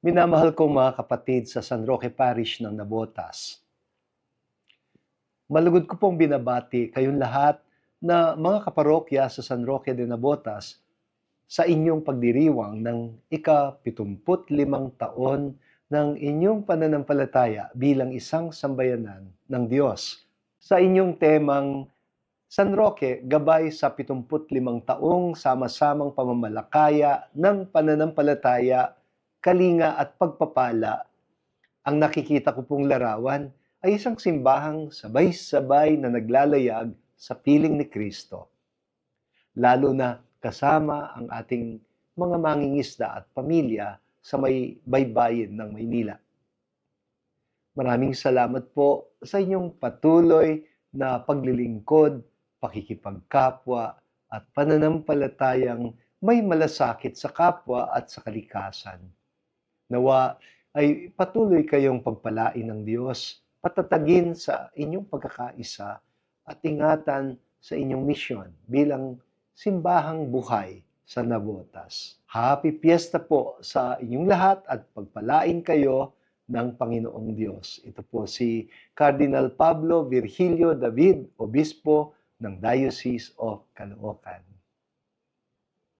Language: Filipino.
Minamahal kong mga kapatid sa San Roque Parish ng Nabotas. Malugod ko pong binabati kayong lahat na mga kaparokya sa San Roque de Nabotas sa inyong pagdiriwang ng ika-75 taon ng inyong pananampalataya bilang isang sambayanan ng Diyos. Sa inyong temang San Roque, gabay sa 75 taong sama-samang pamamalakaya ng pananampalataya, kalinga at pagpapala, ang nakikita ko pong larawan ay isang simbahang sabay-sabay na naglalayag sa piling ni Kristo. Lalo na kasama ang ating mga mangingisda at pamilya sa may baybayin ng Maynila. Maraming salamat po sa inyong patuloy na paglilingkod, pakikipagkapwa at pananampalatayang may malasakit sa kapwa at sa kalikasan. Nawa ay patuloy kayong pagpalain ng Diyos, patatagin sa inyong pagkakaisa at ingatan sa inyong misyon bilang simbahang buhay sa Nabotas. Happy Fiesta po sa inyong lahat at pagpalain kayo ng Panginoong Diyos. Ito po si Cardinal Pablo Virgilio David, Obispo ng Diocese of Caloocan.